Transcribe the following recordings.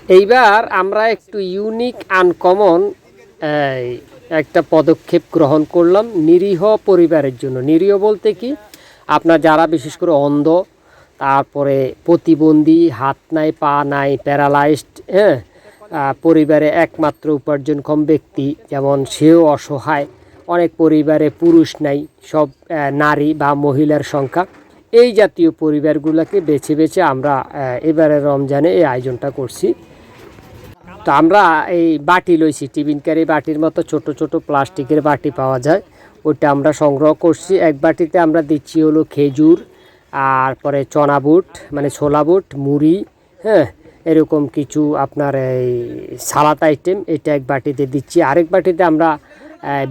এইবার আমরা একটু ইউনিক আনকমন একটা পদক্ষেপ গ্রহণ করলাম নিরীহ পরিবারের জন্য। নিরীহ বলতে কি, আপনার যারা বিশেষ করে অন্ধ, তারপরে প্রতিবন্ধী, হাত নাই পা নাই, প্যারালাইজড, হ্যাঁ, পরিবারে একমাত্র উপার্জনক্ষম ব্যক্তি, যেমন সেও অসহায়, অনেক পরিবারে পুরুষ নাই, সব নারী বা মহিলার সংখ্যা, এই জাতীয় পরিবারগুলোকে বেছে বেছে আমরা এবারে রমজানে এই আয়োজনটা করছি। তো আমরা এই বাটি লইছি, টিফিন ক্যারি বাটির মতো ছোট ছোট প্লাস্টিকের বাটি পাওয়া যায়, ওইটা আমরা সংগ্রহ করছি। এক বাটিতে আমরা দিচ্ছি হলো খেজুর, আর পরে চনা বুট মানে ছোলা বুট, মুড়ি, হ্যাঁ, এরকম কিছু আপনার এই সালাদ আইটেম, এটা এক বাটিতে দিচ্ছি। আরেক বাটিতে আমরা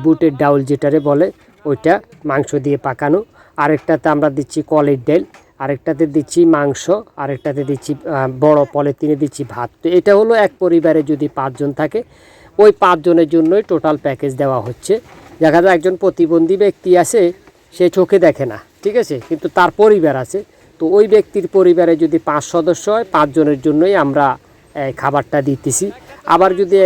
বুটের ডাউল যেটারে বলে ওইটা মাংস দিয়ে পাকানো, আরেকটাতে আমরা দিচ্ছি কলের ডাল, আরেকটাতে দিচ্ছি মাংস, আরেকটাতে দিচ্ছি বড় পলিথিনে দিচ্ছি ভাত। তো এটা হলো এক পরিবারে যদি 5 জন থাকে, ওই 5 জনের জন্যই টোটাল প্যাকেজ দেওয়া হচ্ছে। দেখা যায় একজন প্রতিবন্ধী ব্যক্তি আছে, সে চোখে দেখে না, ঠিক আছে, কিন্তু তার পরিবার আছে, তো ওই ব্যক্তির পরিবারে যদি 5 সদস্য হয়, 5 জনের জন্যই আমরা খাবারটা দিতেছি। আবার যদি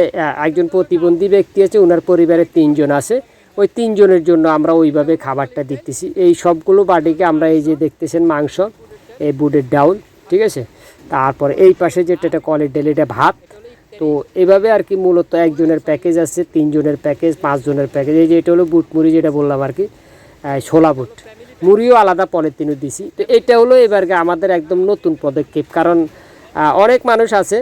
একজন প্রতিবন্ধী ব্যক্তি আছে, ওনার পরিবারে 3 জন আছে, ওই 3 জনের জন্য আমরা ওইভাবে খাবারটা দিতেছি। এই সবগুলো বাটিকে আমরা এই যে দেখতেছেন মাংস, এই বুটের ডাউল, ঠিক আছে, তারপর এই পাশে যেটা কলের ডাল, এটা ভাত। তো এভাবে আর কি মূলত একজনের প্যাকেজ আছে, 3 জনের প্যাকেজ, 5 জনের প্যাকেজ। এই যে এটা হলো বুট মুড়ি যেটা বললাম আর কি, ছোলা বুট, মুড়িও আলাদা পলিথিনে দিছি। তো এটা হলো এবারকে আমাদের একদম নতুন পদক্ষেপ, কারণ অনেক মানুষ আছে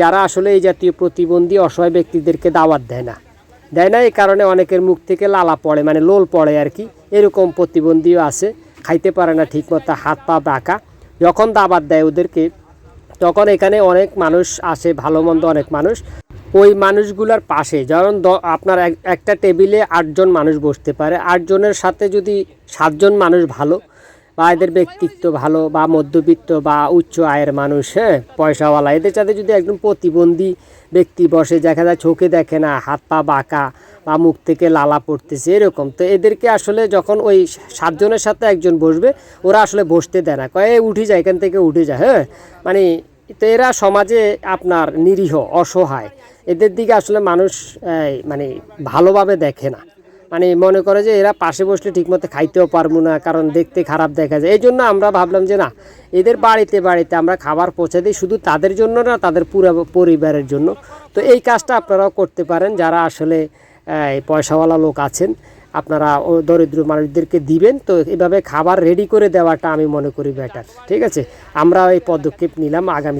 যারা আসলে এই জাতীয় প্রতিবন্ধী অসহায় ব্যক্তিদেরকে দাওয়াত দেয় না, এই কারণে অনেকের মুখ থেকে লালা পড়ে, মানে লোল পড়ে আর কি। এরকম প্রতিবন্ধীও আছে, খাইতে পারে না ঠিকমতো, হাত পা বাঁকা। যখন দাওয়াত দেয় ওদেরকে, তখন এখানে অনেক মানুষ আসে, ভালো মন্দ অনেক মানুষ, ওই মানুষগুলোর পাশে যেমন আপনার একটা টেবিলে 8 জন মানুষ বসতে পারে, 8 জনের সাথে যদি 7 জন মানুষ ভালো, বা এদের ব্যক্তিত্ব ভালো, বা মধ্যবিত্ত বা উচ্চ আয়ের মানুষ, হ্যাঁ, পয়সাওয়ালা, এদের সাথে যদি একজন প্রতিবন্ধী ব্যক্তি বসে, দেখা যায় চোখে দেখে না, হাত পা বাঁকা, বা মুখ থেকে লালা পড়তেছে এরকম, তো এদেরকে আসলে যখন ওই 7 জনের সাথে একজন বসবে, ওরা আসলে বসতে দেয় না, কয়ে উঠে যায়, এখান থেকে উঠে যায়, হ্যাঁ, মানে তো এরা সমাজে আপনার নিরীহ, অসহায়, এদের দিকে আসলে মানুষ মানে ভালোভাবে দেখে না, মানে মনে করে যে এরা পাশে বসলে ঠিকমতো খাইতেও পারবো না, কারণ দেখতে খারাপ দেখা যায়। এই জন্য আমরা ভাবলাম যে না, এদের বাড়িতে বাড়িতে আমরা খাবার পৌঁছে দিই, শুধু তাদের জন্য না, তাদের পুরো পরিবারের জন্য। তো এই কাজটা আপনারাও করতে পারেন, যারা আসলে পয়সাওয়ালা লোক আছেন, আপনারা ও দরিদ্র মানুষদেরকে দিবেন। তো এভাবে খাবার রেডি করে দেওয়াটা আমি মনে করি বেটার, ঠিক আছে। আমরা এই পদক্ষেপ নিলাম, আগামী